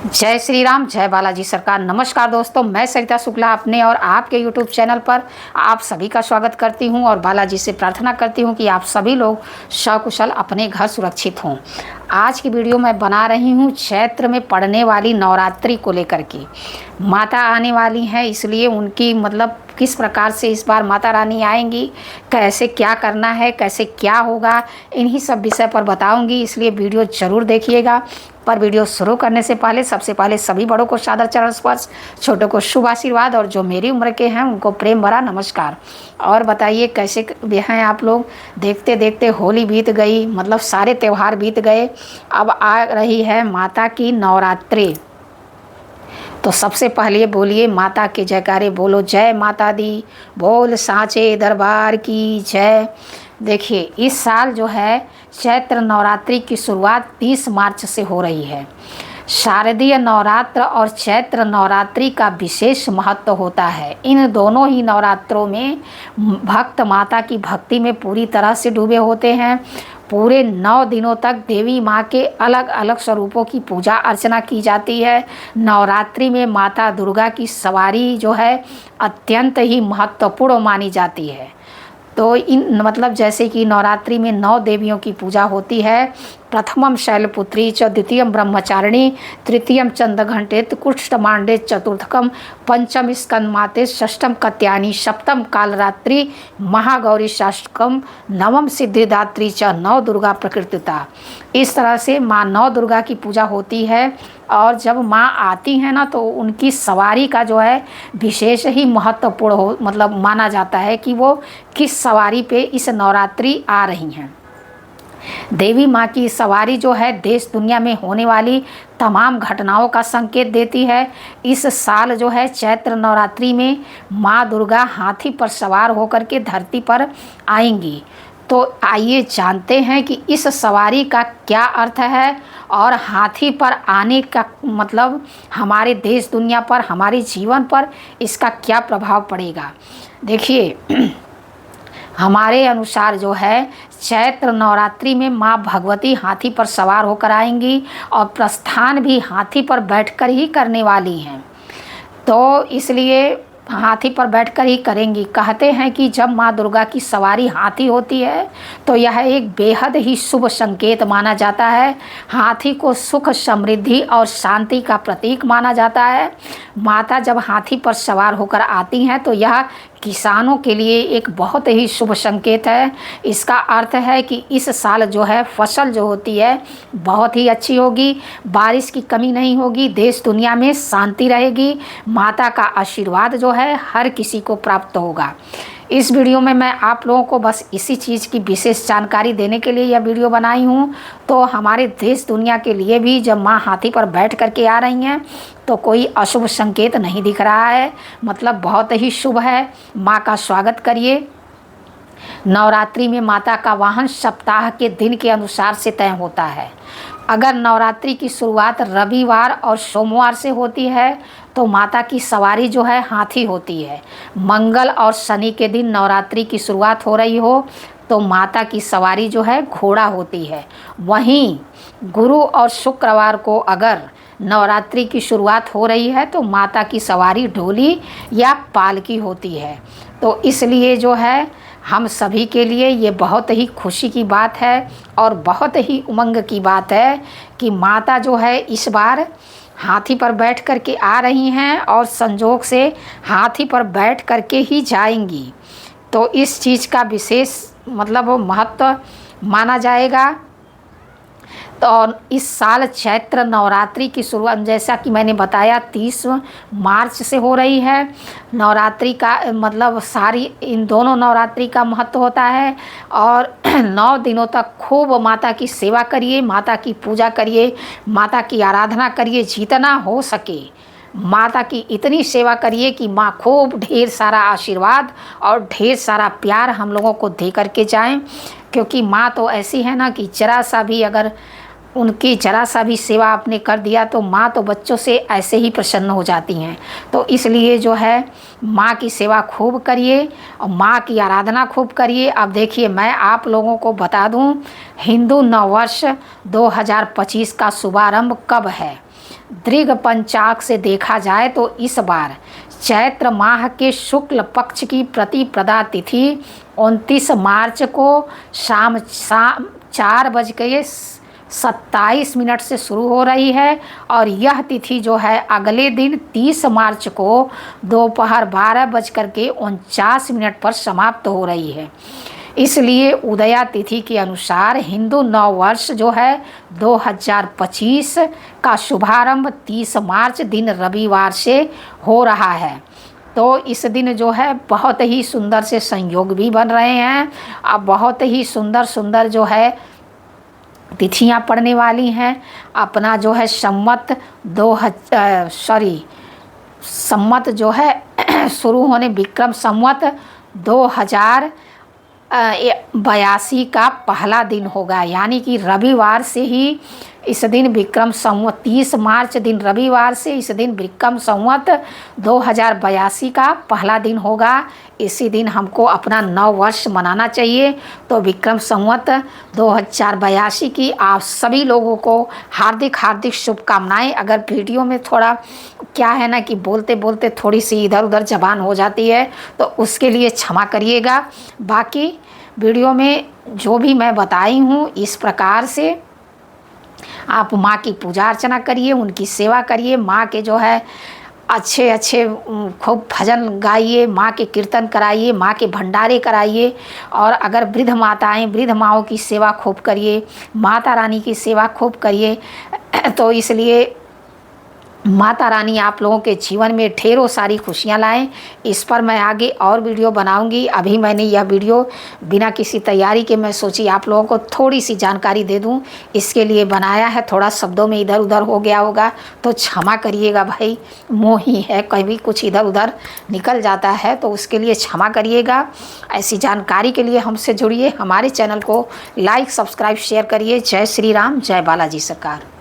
जय श्री राम, जय बालाजी सरकार। नमस्कार दोस्तों, मैं सरिता शुक्ला अपने और आपके YouTube चैनल पर आप सभी का स्वागत करती हूं और बालाजी से प्रार्थना करती हूं कि आप सभी लोग सकुशल अपने घर सुरक्षित हों। आज की वीडियो मैं बना रही हूं चैत्र में पड़ने वाली नवरात्रि को लेकर के। माता आने वाली हैं, इसलिए उनकी किस प्रकार से इस बार माता रानी आएंगी, कैसे क्या करना है, कैसे क्या होगा, इन्हीं सब विषय पर बताऊंगी, इसलिए वीडियो ज़रूर देखिएगा। पर वीडियो शुरू करने से पहले सबसे पहले सभी बड़ों को सादर चरण स्पर्श, छोटों को शुभ आशीर्वाद और जो मेरी उम्र के हैं उनको प्रेम भरा नमस्कार। और बताइए कैसे हैं आप लोग। देखते देखते होली बीत गई, सारे त्यौहार बीत गए। अब आ रही है माता की नवरात्रि। तो सबसे पहले बोलिए माता के जयकारे, बोलो जय माता दी, बोल सांचे दरबार की जय। देखिए इस साल जो है चैत्र नवरात्रि की शुरुआत 30 मार्च से हो रही है। शारदीय नवरात्र और चैत्र नवरात्रि का विशेष महत्व होता है। इन दोनों ही नवरात्रों में भक्त माता की भक्ति में पूरी तरह से डूबे होते हैं। पूरे 9 दिनों तक देवी माँ के अलग अलग स्वरूपों की पूजा अर्चना की जाती है। नवरात्रि में माता दुर्गा की सवारी जो है अत्यंत ही महत्वपूर्ण मानी जाती है। तो जैसे कि नवरात्रि में 9 देवियों की पूजा होती है। प्रथमम शैलपुत्री च, द्वितीयम ब्रह्मचारिणी, तृतीयम चंद्रघंटेत, कुष्ठमांडे, चतुर्थकम पंचम स्कंदमाते, षष्ठम कत्यानी, सप्तम कालरात्रि, महागौरी षष्ठकम, नवम सिद्धिदात्री च, 9 दुर्गा प्रकृतिता। इस तरह से माँ 9 दुर्गा की पूजा होती है। और जब माँ आती है ना तो उनकी सवारी का जो है विशेष ही महत्वपूर्ण माना जाता है कि वो किस सवारी पे इस नवरात्रि आ रही हैं। देवी माँ की सवारी जो है देश दुनिया में होने वाली तमाम घटनाओं का संकेत देती है। इस साल जो है चैत्र नवरात्रि में माँ दुर्गा हाथी पर सवार होकर के धरती पर आएंगी। तो आइए जानते हैं कि इस सवारी का क्या अर्थ है और हाथी पर आने का हमारे देश दुनिया पर, हमारे जीवन पर इसका क्या प्रभाव पड़ेगा। देखिए हमारे अनुसार जो है चैत्र नवरात्रि में माँ भगवती हाथी पर सवार होकर आएंगी और प्रस्थान भी हाथी पर बैठकर ही करने वाली हैं। तो इसलिए हाथी पर बैठकर ही करेंगी। कहते हैं कि जब माँ दुर्गा की सवारी हाथी होती है तो यह एक बेहद ही शुभ संकेत माना जाता है। हाथी को सुख, समृद्धि और शांति का प्रतीक माना जाता है। माता जब हाथी पर सवार होकर आती हैं तो यह किसानों के लिए एक बहुत ही शुभ संकेत है। इसका अर्थ है कि इस साल जो है फसल जो होती है बहुत ही अच्छी होगी, बारिश की कमी नहीं होगी, देश दुनिया में शांति रहेगी, माता का आशीर्वाद जो है हर किसी को प्राप्त होगा। इस वीडियो में मैं आप लोगों को बस इसी चीज़ की विशेष जानकारी देने के लिए यह वीडियो बनाई हूँ। तो हमारे देश दुनिया के लिए भी जब माँ हाथी पर बैठ करके आ रही हैं तो कोई अशुभ संकेत नहीं दिख रहा है, बहुत ही शुभ है। माँ का स्वागत करिए। नवरात्रि में माता का वाहन सप्ताह के दिन के अनुसार से तय होता है। अगर नवरात्रि की शुरुआत रविवार और सोमवार से होती है तो माता की सवारी जो है हाथी होती है। मंगल और शनि के दिन नवरात्रि की शुरुआत हो रही हो तो माता की सवारी जो है घोड़ा होती है। वहीं गुरु और शुक्रवार को अगर नवरात्रि की शुरुआत हो रही है तो माता की सवारी ढोली या पालकी होती है। तो इसलिए जो है हम सभी के लिए ये बहुत ही खुशी की बात है और बहुत ही उमंग की बात है कि माता जो है इस बार हाथी पर बैठ कर के आ रही हैं और संजोग से हाथी पर बैठ कर के ही जाएंगी। तो इस चीज़ का विशेष महत्व माना जाएगा। तो इस साल चैत्र नवरात्रि की शुरुआत जैसा कि मैंने बताया 30 मार्च से हो रही है। नवरात्रि का सारी इन दोनों नवरात्रि का महत्व होता है। और 9 दिनों तक खूब माता की सेवा करिए, माता की पूजा करिए, माता की आराधना करिए, जितना हो सके माता की इतनी सेवा करिए कि माँ खूब ढेर सारा आशीर्वाद और ढेर सारा प्यार हम लोगों को दे करके जाएं। क्योंकि माँ तो ऐसी है ना कि जरा सा भी सेवा आपने कर दिया तो माँ तो बच्चों से ऐसे ही प्रसन्न हो जाती हैं। तो इसलिए जो है माँ की सेवा खूब करिए और माँ की आराधना खूब करिए। अब देखिए मैं आप लोगों को बता दूं हिंदू नववर्ष 2025 का शुभारंभ कब है। दृघ पंचांग से देखा जाए तो इस बार चैत्र माह के शुक्ल पक्ष की प्रतिपदा तिथि 29 मार्च को शाम 4:27 से शुरू हो रही है और यह तिथि जो है अगले दिन 30 मार्च को दोपहर 12:49 पर समाप्त हो रही है। इसलिए उदया तिथि के अनुसार हिंदू नव वर्ष जो है 2025 का शुभारंभ 30 मार्च दिन रविवार से हो रहा है। तो इस दिन जो है बहुत ही सुंदर से संयोग भी बन रहे हैं। अब बहुत ही सुंदर सुंदर जो है तिथियां पड़ने वाली हैं। अपना जो है सम्मत जो है शुरू होने विक्रम संवत 2082 का पहला दिन होगा, यानी कि रविवार से ही इस दिन विक्रम संवत 30 मार्च दिन रविवार से इस दिन विक्रम संवत 2082 का पहला दिन होगा। इसी दिन हमको अपना नव वर्ष मनाना चाहिए। तो विक्रम संवत 2082 की आप सभी लोगों को हार्दिक हार्दिक शुभकामनाएं। अगर वीडियो में थोड़ा क्या है ना कि बोलते बोलते थोड़ी सी इधर उधर ज़बान हो जाती है तो उसके लिए क्षमा करिएगा। बाकी वीडियो में जो भी मैं बताई हूँ इस प्रकार से आप माँ की पूजा अर्चना करिए, उनकी सेवा करिए, माँ के जो है अच्छे अच्छे खूब भजन गाइए, माँ के कीर्तन कराइए, माँ के भंडारे कराइए। और अगर वृद्ध माताएं वृद्ध माँओं की सेवा खूब करिए, माता रानी की सेवा खूब करिए। तो इसलिए माता रानी आप लोगों के जीवन में ढेरों सारी खुशियाँ लाएं। इस पर मैं आगे और वीडियो बनाऊंगी। अभी मैंने यह वीडियो बिना किसी तैयारी के मैं सोची आप लोगों को थोड़ी सी जानकारी दे दूं, इसके लिए बनाया है। थोड़ा शब्दों में इधर उधर हो गया होगा तो क्षमा करिएगा भाई, मोह ही है, कभी कुछ इधर उधर निकल जाता है तो उसके लिए क्षमा करिएगा। ऐसी जानकारी के लिए हमसे जुड़िए, हमारे चैनल को लाइक सब्सक्राइब शेयर करिए। जय श्री राम, जय बालाजी सरकार।